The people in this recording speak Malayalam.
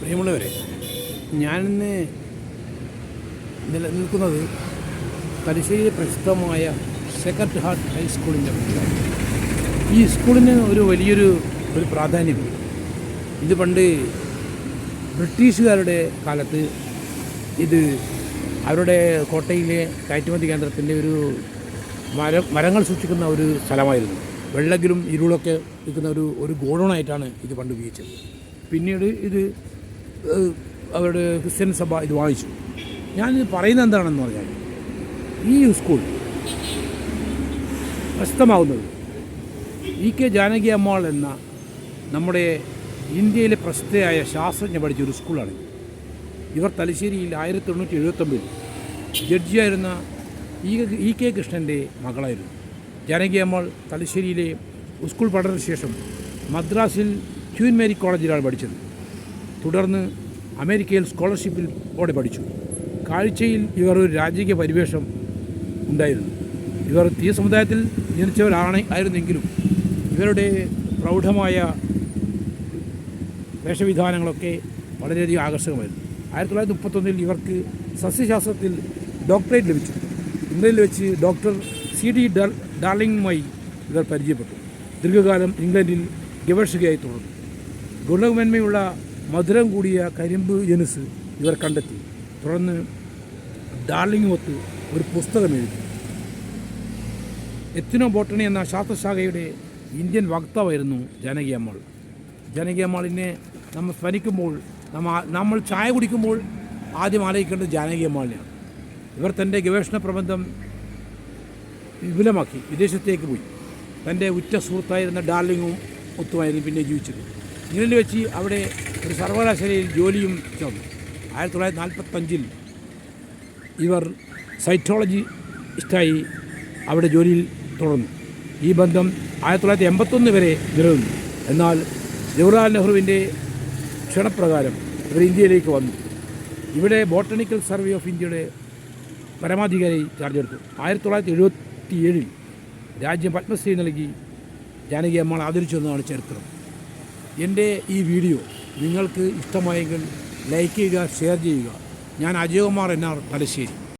പ്രിയമുള്ളവരെ, ഞാനിന്ന് നിലനിൽക്കുന്നത് തലശ്ശേരി പ്രസിദ്ധമായ സേക്രഡ് ഹാർട്ട് ഹൈസ്കൂളിൻ്റെ മുന്നിലാണ്. ഈ സ്കൂളിന് വലിയൊരു പ്രാധാന്യമുണ്ട്. ഇത് പണ്ട് ബ്രിട്ടീഷുകാരുടെ കാലത്ത് ഇത് അവരുടെ കോട്ടയിലെ കയറ്റുമതി കേന്ദ്രത്തിൻ്റെ മരങ്ങൾ സൂക്ഷിക്കുന്ന ഒരു സ്ഥലമായിരുന്നു. വെള്ളത്തിലും ഇരുളൊക്കെ നിൽക്കുന്ന ഒരു ഗോഡൗണായിട്ടാണ് ഇത് പണ്ട് ഉപയോഗിച്ചത്. പിന്നീട് ഇത് അവരുടെ ക്രിസ്ത്യൻ സഭ ഇത് വാങ്ങിച്ചു. ഞാനിത് പറയുന്നത് എന്താണെന്ന് പറഞ്ഞാൽ, ഈ സ്കൂൾ പ്രസിദ്ധമാകുന്നത് E.K. ജാനകി അമ്മാൾ എന്ന നമ്മുടെ ഇന്ത്യയിലെ പ്രസിദ്ധയായ ശാസ്ത്രജ്ഞ പഠിച്ച ഒരു സ്കൂളാണ്. ഇവർ തലശ്ശേരിയിൽ 1879 ജഡ്ജിയായിരുന്ന E.K. കൃഷ്ണൻ്റെ മകളായിരുന്നു. ജാനകി അമ്മാൾ തലശ്ശേരിയിലെ സ്കൂൾ പഠനത്തിന് ശേഷം മദ്രാസിൽ ക്വീൻ മേരി കോളേജിലാണ് പഠിച്ചത്. തുടർന്ന് അമേരിക്കയിൽ സ്കോളർഷിപ്പിൽ പഠിച്ചു. കാഴ്ചയിൽ ഇവർ ഒരു രാജകീയ പരിവേഷം ഉണ്ടായിരുന്നു. ഇവർ തീയ സമുദായത്തിൽ ജനിച്ചവരായിരുന്നെങ്കിലും ഇവരുടെ പ്രൗഢമായ വേഷവിധാനങ്ങളൊക്കെ വളരെയധികം ആകർഷകമായിരുന്നു. 1931 ഇവർക്ക് സസ്യശാസ്ത്രത്തിൽ ഡോക്ടറേറ്റ് ലഭിച്ചു. ഇംഗ്ലണ്ടിൽ വെച്ച് ഡോക്ടർ C.D. ഡാർലിംഗുമായി ഇവർ പരിചയപ്പെട്ടു. ദീർഘകാലം ഇംഗ്ലണ്ടിൽ ഗവേഷകയായി തുടർന്നു. ഗുണമേന്മയുള്ള മധുരം കൂടിയ കരിമ്പ് ജനുസ് ഇവർ കണ്ടെത്തി. തുടർന്ന് ഡാർലിംഗുമൊത്ത് ഒരു പുസ്തകം എഴുതി. എത്തിനോ ബോട്ടണി എന്ന ശാസ്ത്രശാഖയുടെ ഇന്ത്യൻ വക്താവായിരുന്നു ജാനകി അമ്മാൾ. ജാനകി അമ്മാളിനെ നമ്മൾ സ്മരിക്കുമ്പോൾ, നമ്മൾ ചായ കുടിക്കുമ്പോൾ ആദ്യം ആലോചിക്കേണ്ടത് ജാനകി അമ്മാളിനെയാണ്. ഇവർ തൻ്റെ ഗവേഷണ പ്രബന്ധം വിപുലമാക്കി വിദേശത്തേക്ക് പോയി. തൻ്റെ ഉറ്റ സുഹൃത്തായിരുന്ന ഡാർലിംഗും ഒത്തുമായിരുന്നു പിന്നെ ജീവിച്ചത്. ഇംഗ്ലണ്ടിൽ വെച്ച് അവിടെ ഒരു സർവകലാശാലയിൽ ജോലിയും ചേർന്നു. 1945 ഇവർ സൈറ്റോളജിസ്റ്റായി അവിടെ ജോലിയിൽ തുടർന്നു. ഈ ബന്ധം 1981 വരെ നിലനിന്നു. എന്നാൽ ജവഹർലാൽ നെഹ്റുവിൻ്റെ ക്ഷണപ്രകാരം ഇവർ ഇന്ത്യയിലേക്ക് വന്നു. ഇവിടെ ബോട്ടണിക്കൽ സർവേ ഓഫ് ഇന്ത്യയുടെ പരമാധികാരി ചാർജെടുത്തു. 1977 രാജ്യം പത്മശ്രീ നൽകി ജാനകി അമ്മാൾ ആദരിച്ചെന്നാണ് ചരിത്രം. എൻ്റെ ഈ വീഡിയോ നിങ്ങൾക്ക് ഇഷ്ടമായെങ്കിൽ ലൈക്ക് ചെയ്യുക, ഷെയർ ചെയ്യുക. ഞാൻ അജയകുമാർ NR, തലശ്ശേരി.